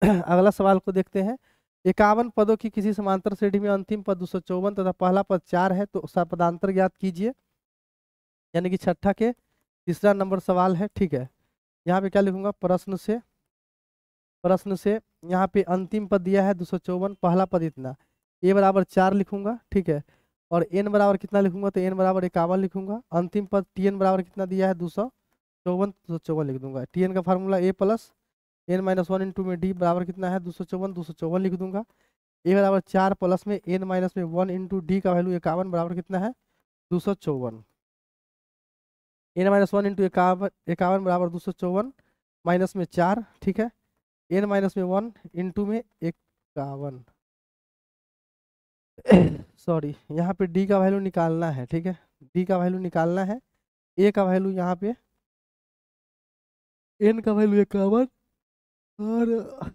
अगला सवाल को देखते हैं। 51 पदों की किसी समांतर श्रेणी में अंतिम पद 254 तथा पहला पद 4 है, तो पदांतर ज्ञात कीजिए, यानी कि छठा के तीसरा नंबर सवाल है। ठीक है, यहाँ पे क्या लिखूंगा, प्रश्न से यहाँ पे अंतिम पद दिया है 254, पहला पद इतना, ए बराबर 4 लिखूंगा। ठीक है, और एन बराबर कितना लिखूंगा, तो एन बराबर 51 लिखूंगा। अंतिम पद टी एन बराबर कितना दिया है, 254 लिख दूंगा। टी एन का formula A plus N minus one into में डी बराबर कितना है, 254 लिख दूंगा। ए बराबर 4 प्लस में एन माइनस में 1 इंटू डी का वैल्यू 51 बराबर कितना है, 254। एन माइनस वन इंटू 51 बराबर 254 माइनस में 4। ठीक है, एन माइनस में 1 इंटू में 51 सॉरी, यहाँ पे डी का वैल्यू निकालना है। ठीक है, डी का वैल्यू निकालना है। ए का वैल्यू यहाँ पे, एन का वैल्यू 51 और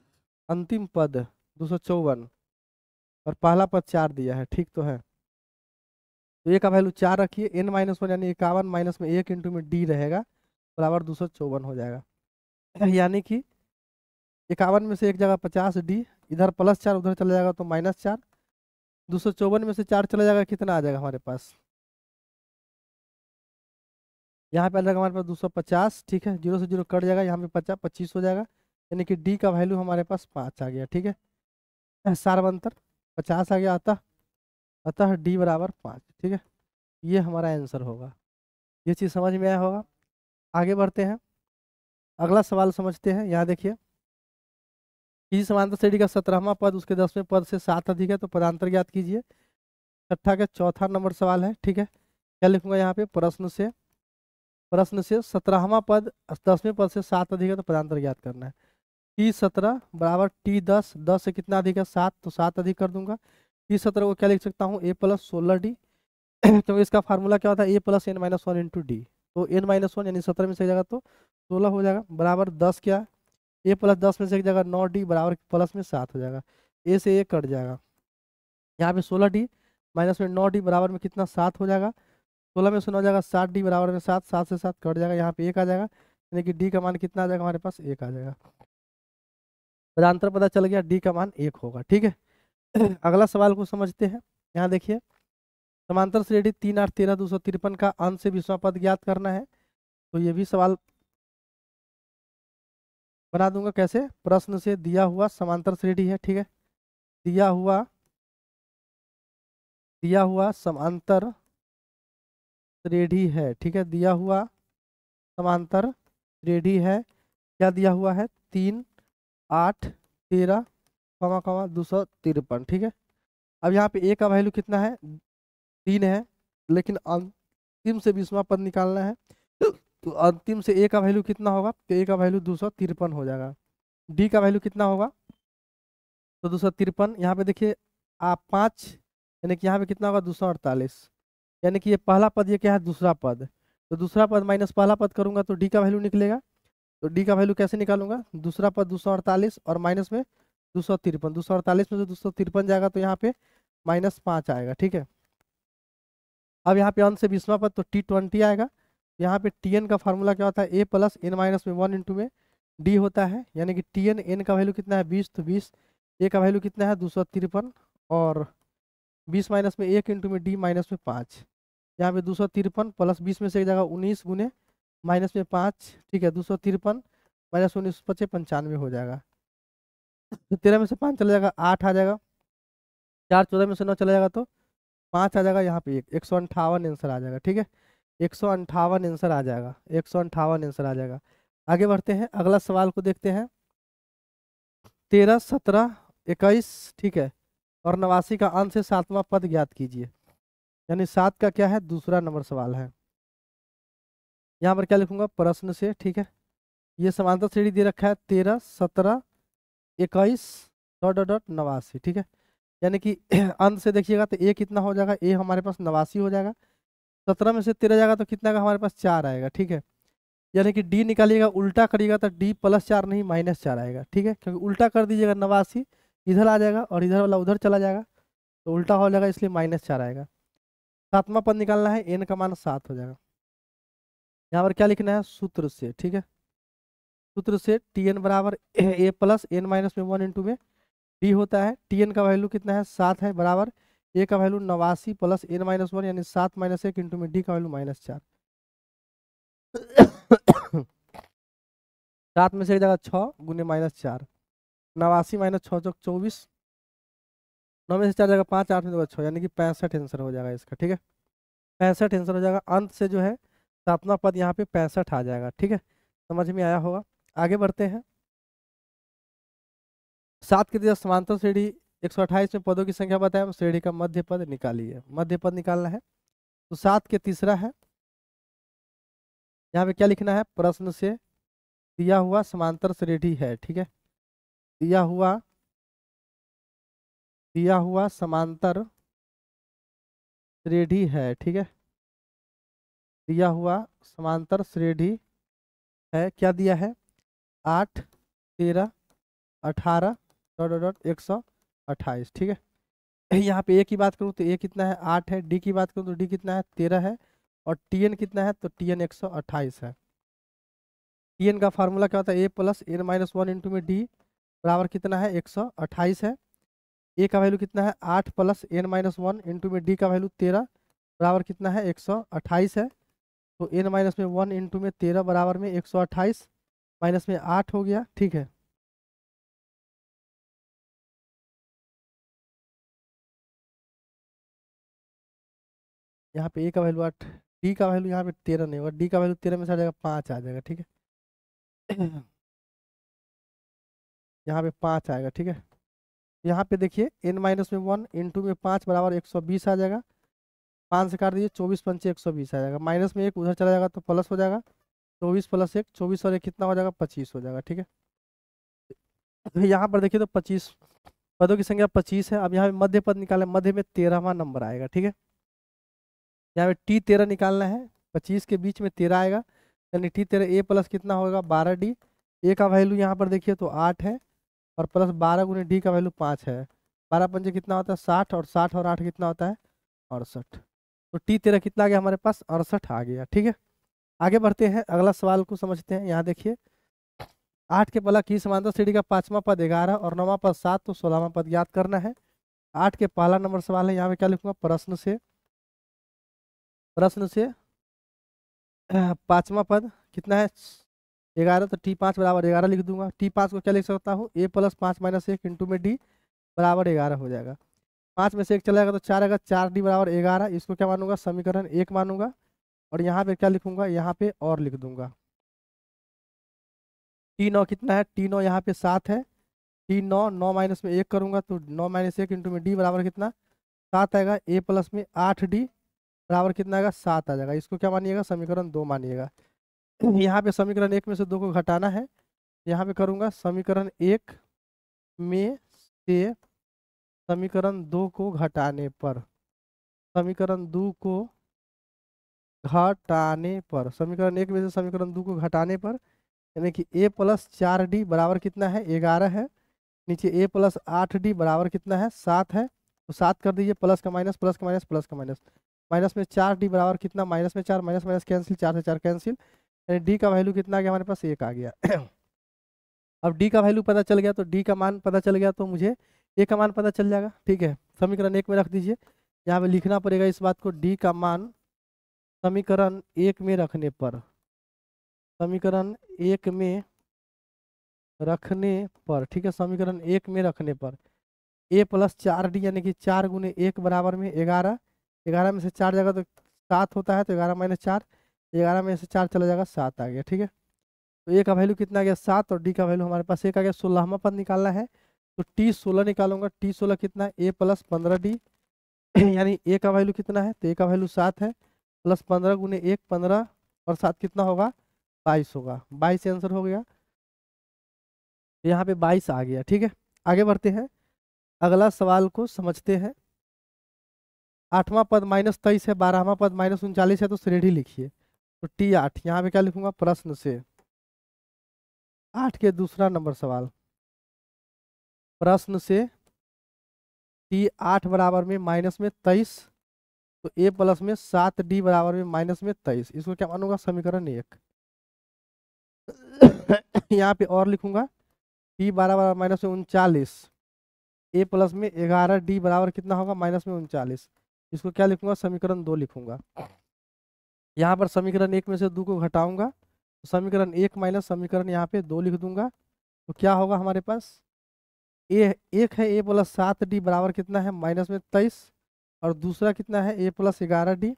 अंतिम पद 254 और पहला पद 4 दिया है। ठीक तो है, तो ए का वैल्यू 4 रखिए। एन माइनस वन यानी 51 माइनस में 1 इंटू में डी रहेगा बराबर 254 हो जाएगा, यानी कि 51 में से एक जगह 50 डी, इधर +4 उधर चला जाएगा तो -4, 254 में से 4 चला जाएगा कितना आ जाएगा हमारे पास, यहाँ पे आ जाएगा हमारे पास 250। ठीक है, 0 से 0 कट जाएगा, यहाँ पे 50 25 हो जाएगा, यानी कि डी का वैल्यू हमारे पास 5 आ गया। ठीक है, सारवंतर 50 आ गया, अतः डी बराबर 5। ठीक है, ये हमारा आंसर होगा। ये चीज़ समझ में आया होगा। आगे बढ़ते हैं, अगला सवाल समझते हैं। यहाँ देखिए, किसी समांतर श्रेणी का 17वां पद उसके 10वें पद से 7 अधिक है, तो पदांतर ज्ञात कीजिए। छठा का चौथा नंबर सवाल है। ठीक है, क्या लिखूंगा यहाँ पे, प्रश्न से 17वां पद 10वें पद से 7 अधिक है, तो पदांतर ज्ञात करना है। T17 बराबर T10, 10 से कितना अधिक है 7, तो 7 अधिक कर दूंगा। T17 को क्या लिख सकता हूँ, A प्लस 16D तो इसका फार्मूला क्या होता है, A plus N minus one into d, तो n माइनस वन यानी 17 में से एक जगह तो 16 हो जाएगा, बराबर 10 क्या, A प्लस 10 में से एक जगह 9D बराबर प्लस में 7 हो जाएगा। A से A कट जाएगा, यहाँ पे 16D माइनस में 9D बराबर में कितना 7 हो जाएगा। 16 में से 9 जाएगा 7D बराबर में 7, 7 से 7 कट जाएगा, यहाँ पे 1 आ जाएगा, यानी कि D का मान कितना आ जाएगा हमारे पास, 1 आ जाएगा। पदांतर पता चल गया, D का मान 1 होगा। ठीक है, अगला सवाल को समझते हैं। यहाँ देखिए, समांतर श्रेणी 3 8 13 253 का अंश से 20वां पद ज्ञात करना है, तो ये भी सवाल बना दूंगा कैसे, प्रश्न से दिया हुआ समांतर श्रेणी है। ठीक है, दिया हुआ समांतर श्रेणी है। ठीक है, दिया हुआ समांतर श्रेणी है, क्या दिया हुआ है, 3 8 13 253। ठीक है, अब यहाँ पे ए का वैल्यू कितना है, 3 है, लेकिन अंतिम से 20वां पद निकालना है, तो अंतिम से ए का वैल्यू कितना होगा, तो ए का वैल्यू 253 हो जाएगा। डी का वैल्यू कितना होगा, तो 253। यहाँ पे देखिए, आप 5 यानी कि यहाँ पे कितना होगा 248, यानी कि ये पहला पद, ये क्या है दूसरा पद, तो दूसरा पद माइनस पहला पद करूंगा तो डी का वैल्यू निकलेगा। तो डी का वैल्यू कैसे निकालूंगा, दूसरा पद 248 और माइनस में 253, 248 में से 253 जाएगा तो यहाँ पे -5 आएगा, ठीक है। अब यहाँ पे अंत से 20वां पद तो T20 आएगा। यहाँ पे Tn का फार्मूला क्या होता है, a प्लस n माइनस में 1 इंटू में d होता है, यानी कि Tn n का वैल्यू कितना है 20, तो 20, a का वैल्यू कितना है 253 और 20 माइनस में 1 इंटू में d माइनस में 5, यहाँ पे 253 प्लस 20 में से एक जगह 19 गुने माइनस में 5, ठीक है, 253 माइनस 19 पचे 95 हो जाएगा। तो 13 में से 5 चला जाएगा 8 आ जाएगा, 4 14 में से 9 चला जाएगा तो 5 आ जाएगा, यहाँ पे 158 आंसर आ जाएगा, ठीक है, 158 आंसर आ जाएगा, 158 आंसर आ जाएगा। आगे बढ़ते हैं, अगला सवाल को देखते हैं। 13, 17, 21, ठीक है, और 89 का अंत से 7वां पद ज्ञात कीजिए, यानी 7 का क्या है दूसरा नंबर सवाल है। यहाँ पर क्या लिखूंगा प्रश्न से, ठीक है, ये समांतर श्रेणी दे रखा है 13, 17, 21 डॉट डॉट डॉट 89, ठीक है, यानी कि अंत से देखिएगा तो ए कितना हो जाएगा, ए हमारे पास 89 हो जाएगा, 17 में से 13 जाएगा तो कितना का हमारे पास 4 आएगा, ठीक है, यानी कि डी निकालिएगा उल्टा करिएगा तो डी +4 नहीं -4 आएगा, ठीक है, क्योंकि उल्टा कर दीजिएगा 89 इधर आ जाएगा और इधर वाला उधर चला जाएगा तो उल्टा हो जाएगा, इसलिए -4 आएगा। 7वां पद निकालना है, एन का मान 7 हो जाएगा। यहाँ पर क्या लिखना है सूत्र से, ठीक है, सूत्र से Tn बराबर a प्लस n माइनस में 1 इंटू में डी होता है। Tn का वैल्यू कितना है 7 है, बराबर a का वैल्यू 89 प्लस n माइनस 1 यानी 7 माइनस 1 इंटू में डी का वैल्यू -4। 7 में से एक जगह 6 गुने -4, 89 माइनस 6 चौक 24, 9 में से 4 जगह 5, 8 में जगह 6, यानी कि 65 आंसर हो जाएगा इसका, ठीक है, 65 आंसर हो जाएगा। अंत से जो है 7वां पद यहाँ पे 65 आ जाएगा, ठीक है, समझ में आया होगा। आगे बढ़ते हैं, 7 की तरह समांतर श्रेणी 128 में पदों की संख्या बताएं, श्रेणी का मध्य पद निकालिए, मध्य पद निकालना है। तो 7 के तीसरा है, यहाँ पे क्या लिखना है प्रश्न से दिया हुआ समांतर श्रेणी है, ठीक है, दिया हुआ समांतर श्रेणी है, ठीक है, दिया हुआ समांतर श्रेणी है, क्या दिया है 8, 13, 18 डॉट डॉट 128, ठीक है। यहाँ पे ए की बात करूँ तो ए कितना है 8 है, डी की बात करूँ तो डी कितना है 13 है, और Tn कितना है तो Tn 128 है। Tn का फार्मूला क्या होता है, a plus n minus 1 into में डी बराबर कितना है 128 है। ए का वैल्यू कितना है 8 प्लस n माइनस 1 इंटू में डी का वैल्यू 13 बराबर कितना है 128 है। तो n माइनस में 1 इंटू में 13 बराबर में 128 माइनस में 8 हो गया, ठीक है। यहाँ पे ए का वैल्यू 8, डी का वैल्यू यहाँ पे 13 नहीं होगा, डी का वैल्यू 13 में से आ जाएगा 5 आ जाएगा, ठीक है। यहाँ पे 5 आएगा, ठीक है। यहाँ पे देखिए n माइनस में 1 इंटू में 5 बराबर 120 आ जाएगा, 5 से काट दीजिए 24 पंचे 120 आ जाएगा, माइनस में 1 उधर चला जाएगा तो प्लस हो जाएगा, 24 प्लस 1 24 और 1 कितना हो जाएगा 25 हो जाएगा, ठीक है। तो यहाँ पर देखिए तो 25 पदों की संख्या 25 है। अब यहाँ पे मध्य पद निकाले, मध्य में 13वां नंबर आएगा, ठीक है। यहाँ पे T13 निकालना है, 25 के बीच में 13 आएगा, यानी T13 a प्लस कितना होगा 12d, ए का वैल्यू यहाँ पर देखिए तो 8 है और प्लस 12 गुने डी का वैल्यू 5 है, 12 पंजे कितना होता है 60 और 60 और 8 कितना होता है 68। तो T13 कितना आ गया हमारे पास 68 आ गया, ठीक है। आगे बढ़ते हैं, अगला सवाल को समझते हैं। यहाँ देखिए 8 के पहला की समांतर श्रेणी का 5वां पद 11 और 9वां पद 7 तो 16वां पद याद करना है। 8 के पहला नंबर सवाल है, यहाँ पे क्या लिखूंगा प्रश्न से 5वां पद कितना है 11, तो T5 बराबर 11 लिख दूंगा। T5 को क्या लिख सकता हूँ a प्लस 5 माइनस 1 इंटू में डी बराबर 11 हो जाएगा। 5 में से 1 चला जाएगा तो 4 आएगा, 4d बराबर 11, इसको क्या मानूंगा समीकरण 1 मानूंगा। और यहाँ पे क्या लिखूंगा, यहाँ पे और लिख दूंगा। T9 कितना है, T9 यहाँ पे 7 है, T9 9 माइनस में 1 करूंगा तो 9 माइनस 1 इंटू में डी बराबर कितना 7 आएगा, a प्लस में 8d बराबर कितना आएगा 7 आ जाएगा। इसको क्या मानिएगा समीकरण 2 मानिएगा। यहाँ पे समीकरण 1 में से 2 को घटाना है, यहाँ पे करूँगा समीकरण 1 में से समीकरण 2 को घटाने पर समीकरण 2 को घटाने पर, समीकरण 1 में से समीकरण 2 को घटाने पर, यानी कि a प्लस 4d बराबर कितना है 11 है, नीचे a प्लस 8d बराबर कितना है 7 है, तो 7 कर दीजिए, प्लस का माइनस प्लस का माइनस प्लस का माइनस, माइनस में 4d बराबर कितना, माइनस में 4, माइनस माइनस कैंसिल, 4 से 4 कैंसिल, यानी d का वैल्यू कितना आ गया हमारे पास 1 आ गया। अब d का वैल्यू पता चल गया, तो d का मान पता चल गया, तो मुझे a का मान पता चल जाएगा। ठीक है, समीकरण 1 में रख दीजिए, यहाँ पे लिखना पड़ेगा इस बात को, d का मान समीकरण 1 में रखने पर, समीकरण 1 में रखने पर, ठीक है, समीकरण 1 में रखने पर a प्लस 4d यानी कि 4 गुने 1 बराबर में 11, 11 में से 4 जाएगा तो 7 होता है, तो 11 माइनस 4, 11 में से 4 चला जाएगा, 7 आ गया। ठीक है, तो a का वैल्यू कितना आ गया 7 और d का वैल्यू हमारे पास 1 आ गया। 16वां पद निकालना है, तो t16 निकालूंगा, t16 कितना है a प्लस 15d यानी a का वैल्यू कितना है, तो a का वैल्यू 7 है, प्लस 15 गुने 1 15 और 7 कितना होगा 22 होगा, 22 आंसर हो गया, यहाँ पे 22 आ गया। ठीक है, आगे बढ़ते हैं, अगला सवाल को समझते हैं। 8वां पद -23 है, 12वां पद -39 है, तो श्रेणी लिखिए, तो T8 यहाँ पे क्या लिखूंगा, प्रश्न से 8 के दूसरा नंबर सवाल, प्रश्न से T8 बराबर में माइनस में 23, तो a प्लस में 7d बराबर में माइनस में 23, इसको क्या मानूंगा समीकरण 1। यहाँ पे और लिखूंगा t बराबर माइनस में 39, a प्लस में 11d बराबर कितना होगा माइनस में 39, इसको क्या लिखूंगा समीकरण 2 लिखूंगा। यहाँ पर समीकरण 1 में से 2 को घटाऊंगा, तो समीकरण 1 माइनस समीकरण यहाँ पे 2 लिख दूंगा, तो क्या होगा हमारे पास a 1 है, a प्लस 7d बराबर कितना है माइनस में 23, और दूसरा कितना है a प्लस 11d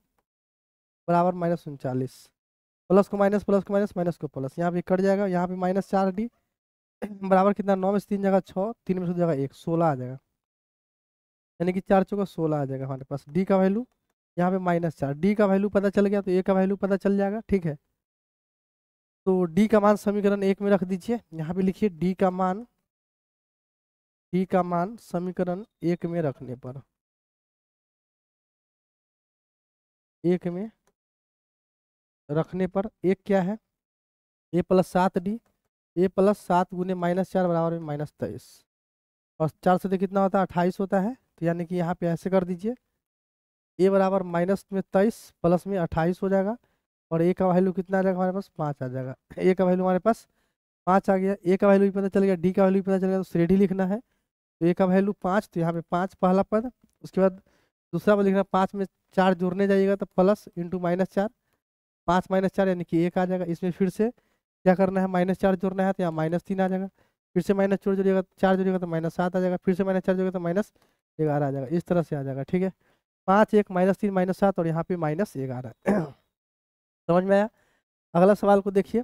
बराबर माइनस 39, प्लस को माइनस प्लस को माइनस माइनस को प्लस, यहाँ पे कट जाएगा, यहाँ पे -4d बराबर कितना, 9 में से 3 जगह 6, 3 में से जगह 1, 16 आ जाएगा, यानी कि 4 चौका 16 आ जाएगा हमारे पास। डी का वैल्यू यहाँ पे -4, डी का वैल्यू पता चल गया, तो ए का वैल्यू पता चल जाएगा। ठीक है, तो डी का मान समीकरण 1 में रख दीजिए, यहाँ पे लिखिए डी का मान, डी का मान समीकरण 1 में रखने पर, 1 में रखने पर एक क्या है a plus 7d, a plus 7 गुने -4 बराबर में -23, और 4 से कितना होता है 28 होता है, तो यानी कि यहाँ पे ऐसे कर दीजिए, a बराबर माइनस में 23 प्लस में 28 हो जाएगा, और a का वैल्यू कितना आ जाएगा हमारे पास 5 आ जाएगा, a का वैल्यू हमारे पास 5 आ गया, a का वैल्यू भी पता चल गया, d का वैल्यू भी पता चल गया, तो श्रेणी लिखना है, तो a का वैल्यू 5, तो यहाँ पे 5 पहला पद, उसके बाद दूसरा पद लिखना, 5 में 4 जोड़ने जाइएगा तो प्लस इंटू -4, 5 -4 यानी कि 1 आ जाएगा, इसमें फिर से क्या करना है -4 जोड़ना है, तो यहाँ -3 आ जाएगा, फिर से -4 जोड़िएगा 4 जोड़िएगा तो -7 आ जाएगा, फिर से -4 जोड़िएगा तो -11 आ जाएगा, इस तरह से आ जाएगा। ठीक है, 5 1 -3 -7 और यहाँ पे -11 समझ में आया। अगला सवाल को देखिए,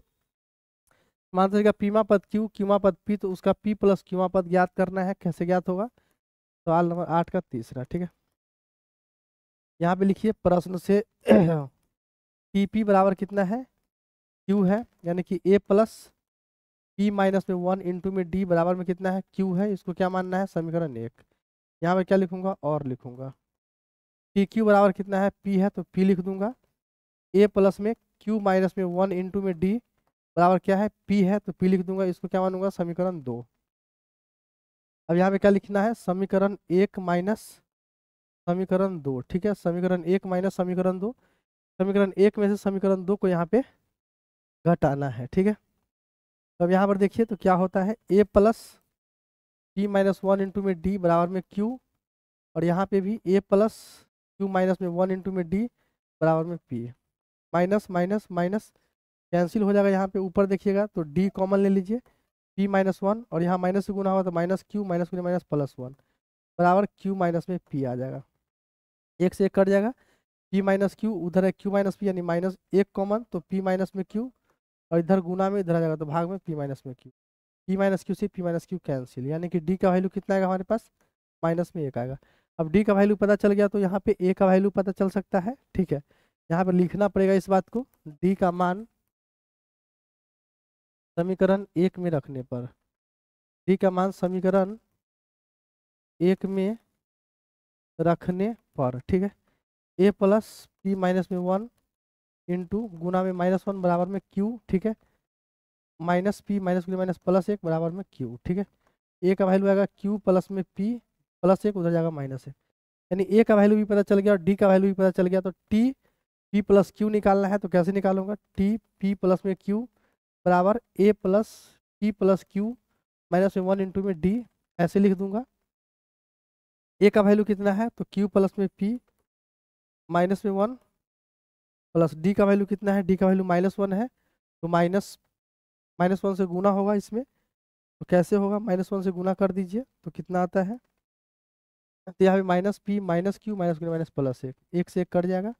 मान लीजिएगा पीमा पद क्यू, क्यूमा पद पी, तो उसका पी प्लस क्यूमा पद ज्ञात करना है, कैसे ज्ञात होगा, सवाल नंबर 8 का तीसरा। ठीक है, यहाँ पे लिखिए प्रश्न से पी बराबर कितना है क्यू है, यानी कि ए प्लस पी माइनस में 1 इंटू में डी बराबर में कितना है क्यू है, इसको क्या मानना है समीकरण 1। यहाँ पे क्या लिखूंगा और लिखूंगा पी क्यू बराबर कितना है पी है, तो पी लिख दूंगा, ए प्लस में क्यू माइनस में 1 इंटू में डी बराबर क्या है पी है, तो पी लिख दूंगा, इसको क्या मानूंगा समीकरण 2। अब यहाँ पे क्या लिखना है समीकरण 1 माइनस समीकरण 2। ठीक है, समीकरण 1 माइनस समीकरण 2, समीकरण 1 में से समीकरण 2 को यहाँ पे घटाना है। ठीक है, तो अब यहाँ पर देखिए तो क्या होता है a plus P minus 1 into में डी बराबर में क्यू, और यहाँ पे भी a प्लस क्यू माइनस में 1 इंटू में डी बराबर में p, minus minus minus cancel हो जाएगा, यहाँ पे ऊपर देखिएगा तो d कॉमन ले लीजिए, p माइनस 1 और यहाँ माइनस से गुना होगा तो माइनस क्यू माइनस गुना माइनस +1 बराबर q माइनस में p आ जाएगा, एक से एक कट जाएगा, p माइनस क्यू उधर है q माइनस पी यानी -1 कॉमन, तो p माइनस में q और इधर गुना में इधर आ जाएगा तो भाग में p माइनस में q, p माइनस क्यू से p माइनस क्यू कैंसिल, यानी कि d का वैल्यू कितना आएगा हमारे पास -1 आएगा। अब d का वैल्यू पता चल गया तो यहाँ पे a का वैल्यू पता चल सकता है। ठीक है, यहाँ पर लिखना पड़ेगा इस बात को, d का मान समीकरण 1 में रखने पर, d का मान समीकरण 1 में रखने पर। ठीक है, ए प्लस पी माइनस में 1 इंटू गुना में -1 बराबर में क्यू, ठीक है, minus P minus minus plus 1 बराबर में क्यू, ठीक है। ए का वैल्यू आएगा क्यू प्लस में पी प्लस 1, उधर जाएगा -1, यानी ए का वैल्यू भी पता चल गया और डी का वैल्यू भी पता चल गया। तो टी पी प्लस क्यू निकालना है, तो कैसे निकालूंगा, टी पी प्लस में क्यू बराबर A plus P plus Q minus में 1 इंटू में डी, ऐसे लिख दूंगा। ए का वैल्यू कितना है, तो क्यू प्लस में पी माइनस में 1 प्लस डी का वैल्यू कितना है, डी का वैल्यू -1 है, तो -1 से गुना होगा इसमें। तो कैसे होगा, -1 से गुना कर दीजिए तो कितना आता है, तो यहाँ पे minus P minus Q minus minus plus 1, 1 से 1 कट जाएगा,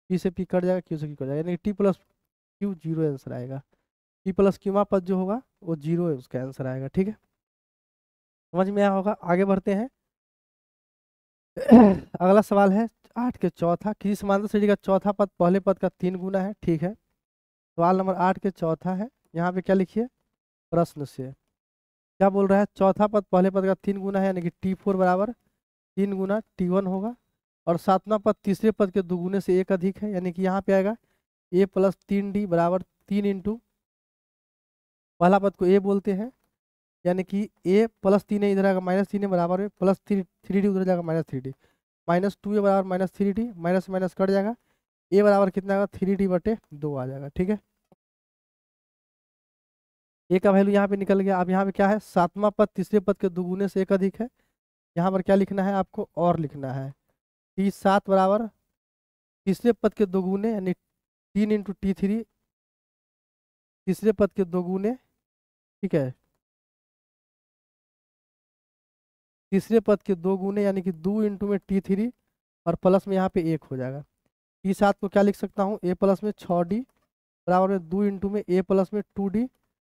पी से पी कट जाएगा, क्यू से क्यू कट जाएगा, यानी टी प्लस क्यू 0 आंसर आएगा। पी प्लस क्यू पद जो होगा वो 0 है, उसका आंसर आएगा, ठीक है। समझ में आया होगा। आगे बढ़ते हैं। अगला सवाल है 8 के चौथा, किसी समांतर श्रेणी का चौथा पद पहले पद का 3 गुना है, ठीक है। सवाल नंबर 8 के चौथा है, यहाँ पे क्या लिखिए, प्रश्न से क्या बोल रहा है, चौथा पद पहले पद का 3 गुना है, यानी कि T4 बराबर 3 गुना T1 होगा, और सातवां पद तीसरे पद के दुगुने से 1 अधिक है, यानी कि यहाँ पे आएगा a प्लस 3D बराबर 3 इंटू पहला पद को a बोलते हैं, यानी कि a प्लस 3 है, इधर आएगा -3 बराबर में प्लस 3D, उधर जाएगा -3D, -2a बराबर -3D, माइनस माइनस कट जाएगा, a बराबर कितना आएगा 3D/2 आ जाएगा, ठीक है। a का वैल्यू यहाँ पे निकल गया। अब यहाँ पे क्या है, सातवां पद तीसरे पद के दुगुने से 1 अधिक है, यहाँ पर क्या लिखना है आपको, और लिखना है T7 बराबर तीसरे पद के दोगुने, यानी 3 इंटू T3 तीसरे पद के दोगुने, ठीक है, तीसरे पद के 2 गुने, यानी कि 2 इंटू में T3 और प्लस में यहाँ पे 1 हो जाएगा। T7 को क्या लिख सकता हूँ, a प्लस में 6D बराबर में 2 इंटू में a प्लस में 2D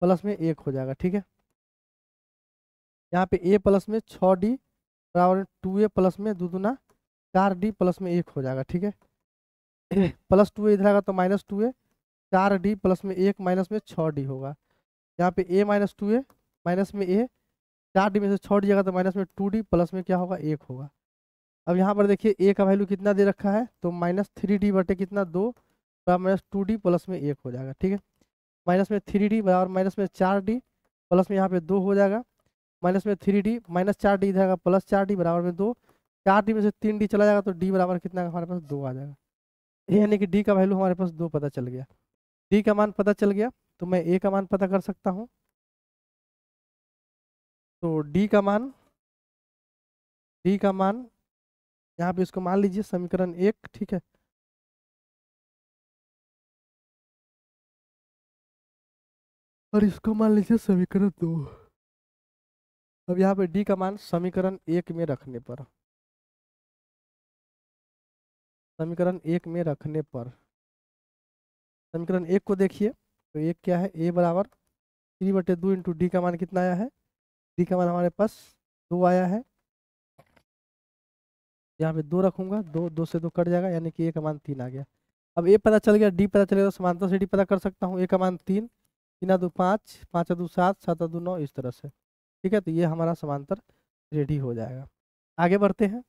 प्लस में 1 हो जाएगा, ठीक है। यहाँ पे a प्लस में 6D बराबर में 2a प्लस में 2 दूना 4D प्लस में 1 हो जाएगा, ठीक है। प्लस 2a इधर आएगा तो -2a, 4D प्लस में 1 माइनस में 6D होगा। यहाँ पे a माइनस 2a माइनस में a, 4D में से 6D जाएगा तो माइनस में 2D प्लस में क्या होगा 1 होगा। अब यहाँ पर देखिए a का वैल्यू कितना दे रखा है, तो -3D बटे कितना 2 बराबर -2D प्लस में 1 हो जाएगा, ठीक है। माइनस में 3D बराबर माइनस में 4D प्लस में यहाँ पे 2 हो जाएगा, माइनस में 3D माइनस 4D इधर आएगा प्लस 4D बराबर में 2, 4D में से 3D चला जाएगा तो D बराबर कितना हमारे पास 2 आ जाएगा, यानी कि D का वैल्यू हमारे पास 2 पता चल गया। D का मान पता चल गया तो मैं A का मान पता कर सकता हूँ। तो D का मान यहाँ पे इसको मान लीजिए समीकरण 1, ठीक है, और इसको मान लीजिए समीकरण 2। अब यहाँ पे D का मान समीकरण 1 में रखने पर, समीकरण 1 में रखने पर समीकरण 1 को देखिए, तो 1 क्या है, a बराबर 3/2 इंटू D का मान कितना आया है, D का मान हमारे पास 2 आया है, यहाँ पे 2 रखूंगा, 2 से 2 कट जाएगा, यानी कि a का मान 3 आ गया। अब a पता चल गया, D पता चल गया, तो समांतर से D पता कर सकता हूँ। a का मान 3, 3×2 5, 5×2 7, 7×2 9, इस तरह से, ठीक है। तो ये हमारा समांतर रेडी हो जाएगा। आगे बढ़ते हैं।